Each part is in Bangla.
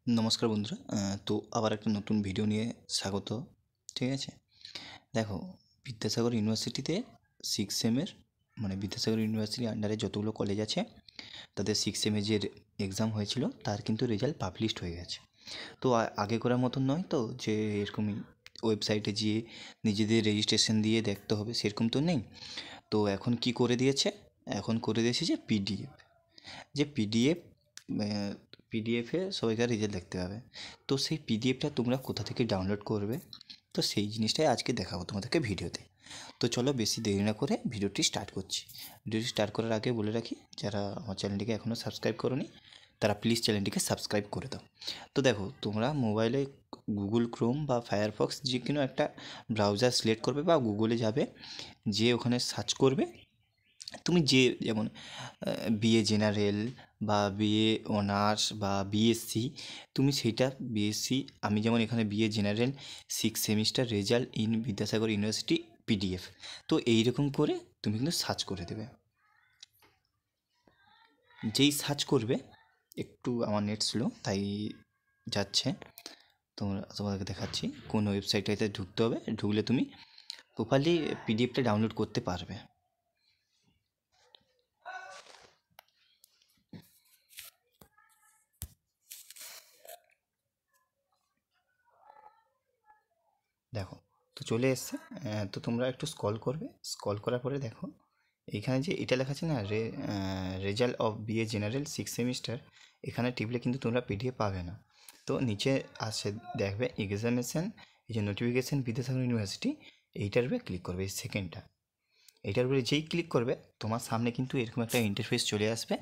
নমস্কার বন্ধুরা। তো আবার একটা নতুন ভিডিও নিয়ে স্বাগত। ঠিক আছে, দেখো, বিদ্যাসাগর ইউনিভার্সিটিতে সিক্স সেমের বিদ্যাসাগর ইউনিভার্সিটির আন্ডারে যতগুলো কলেজ আছে তাদের সিক্স সেমে যে এক্সাম হয়েছিল তার কিন্তু রেজাল্ট পাবলিশড হয়ে গেছে। তো আগে করার মতন নয় তো যে এরকমই ওয়েবসাইটে গিয়ে নিজেদের রেজিস্ট্রেশন দিয়ে দেখতে হবে, সেরকম তো নেই। তো এখন কি করে দিয়েছে, এখন করে দিয়েছে যে পিডিএফে সবাইকার রেজাল্ট দেখতে পাবে। তো সেই পিডিএফটা তোমরা কোথা থেকে ডাউনলোড করবে, তো সেই জিনিসটাই আজকে দেখাবো তোমাদেরকে ভিডিওতে। তো চলো বেশি দেরি না করে ভিডিওটি স্টার্ট করছি। ভিডিওটি স্টার্ট করার আগে বলে রাখি, যারা আমার চ্যানেলটিকে এখনও সাবস্ক্রাইব করোনি তারা প্লিজ চ্যানেলটিকে সাবস্ক্রাইব করে দাও। তো দেখো, তোমরা মোবাইলে গুগল ক্রোম বা ফায়ারফক্স যে কোনো একটা ব্রাউজার সিলেক্ট করবে বা গুগলে যাবে, যে ওখানে সার্চ করবে তুমি যে যেমন বিএ জেনারেল বা বিএ অনার্স বা বিএসসি, তুমি সেইটা বিএসসি, আমি যেমন এখানে BA general six semester result in Vidyasagar university PDF, তো এইরকম করে তুমি কিন্তু সার্চ করে দেবে। যেই সার্চ করবে, একটু আমার নেট স্লো তাই যাচ্ছে, তোমাদেরকে দেখাচ্ছি কোন ওয়েবসাইটটাতে ঢুকতে হবে। ঢুকলে তুমি প্রপারলি পিডিএফটা ডাউনলোড করতে পারবে। দেখো, তো চলে এসছে। তো তোমরা একটু স্ক্রল করবে, স্ক্রল করার পরে দেখো এইখানে যে এটা লেখা আছে না, result of BA general six semester, এখানে টিপলে কিন্তু তোমরা পিডিএফ পাবে না। তো নিচে আসে দেখবে এক্সামিনেশান, এই যে নোটিফিকেশান বিদ্যাসাগর ইউনিভার্সিটি, এইটার উপরে ক্লিক করবে, এই সেকেন্ডটা। এইটার উপরে যেই ক্লিক করবে তোমার সামনে কিন্তু এরকম একটা ইন্টারফেস চলে আসবে,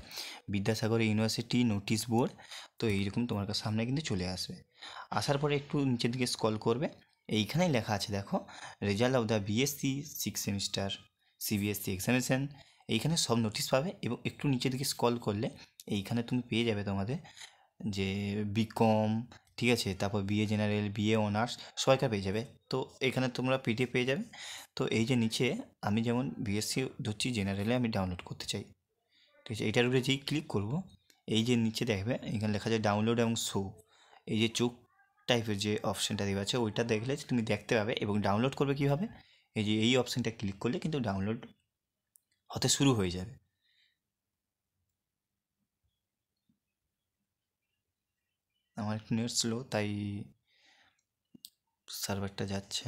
বিদ্যাসাগর ইউনিভার্সিটি নোটিশ বোর্ড। তো এইরকম তোমার সামনে কিন্তু চলে আসবে। আসার পরে একটু নিচের দিকে স্ক্রল করবে, এইখানেই লেখা আছে দেখো, result of the BSc six semester CBSE examination. এইখানে সব নোটিশ পাবে এবং একটু নিচের দিকে স্ক্রল করলে এইখানে তুমি পেয়ে যাবে তোমাদের যে বিকম, ঠিক আছে, তারপর বিএ জেনারেল, বিএ অনার্স সবাইকার পেয়ে যাবে। তো এখানে তোমরা পিডিএফ পেয়ে যাবে। তো এই যে নিচে আমি যেমন বিএসসি ধরছি, জেনারেলে আমি ডাউনলোড করতে চাই, ঠিক আছে, এইটার উপরে যেই ক্লিক করব, এই যে নিচে দেখবে এখানে লেখা আছে ডাউনলোড এবং শো, এই যে চোখ টাইপের যে অপশানটা দেওয়া আছে ওইটা দেখলে তুমি দেখতে পাবে। এবং ডাউনলোড করবে কীভাবে, এই যে এই অপশানটা ক্লিক করলে কিন্তু ডাউনলোড হতে শুরু হয়ে যাবে। আমার একটু নেট স্লো তাই সার্ভারটা যাচ্ছে।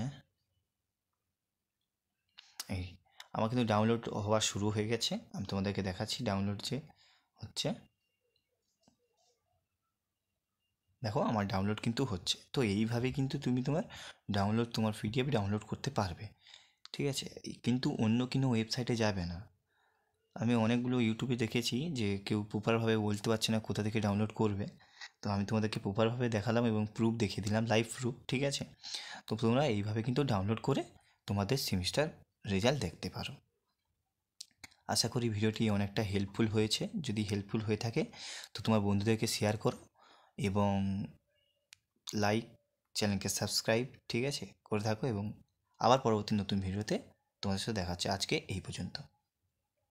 এই আমার কিন্তু ডাউনলোড হওয়া শুরু হয়ে গেছে, আমি তোমাদেরকে দেখাচ্ছি ডাউনলোড যে হচ্ছে। দেখো আমার ডাউনলোড কিন্তু হচ্ছে। তো এইভাবে কিন্তু তুমি তোমার পিডিএফ ডাউনলোড করতে পারবে, ঠিক আছে। কিন্তু অন্য কোনো ওয়েবসাইটে যাবে না। আমি অনেকগুলো ইউটিউবে দেখেছি যে কেউ প্রপারভাবে বলতে পারছে না কোথা থেকে ডাউনলোড করবে, তো আমি তোমাদেরকে প্রপারভাবে দেখালাম এবং প্রুফ দেখিয়ে দিলাম, লাইভ প্রুফ, ঠিক আছে। তো তোমরা এইভাবে কিন্তু ডাউনলোড করে তোমাদের সেমিস্টার রেজাল্ট দেখতে পারো। আশা করি ভিডিওটি অনেকটা হেল্পফুল হয়েছে। যদি হেল্পফুল হয়ে থাকে তো তোমার বন্ধুদেরকে শেয়ার করো এবং লাইক, চ্যানেলকে সাবস্ক্রাইব, ঠিক আছে, করে থাকো। এবং আবার পরবর্তী নতুন ভিডিওতে তোমাদের সাথে দেখা হচ্ছে। আজকে এই পর্যন্ত।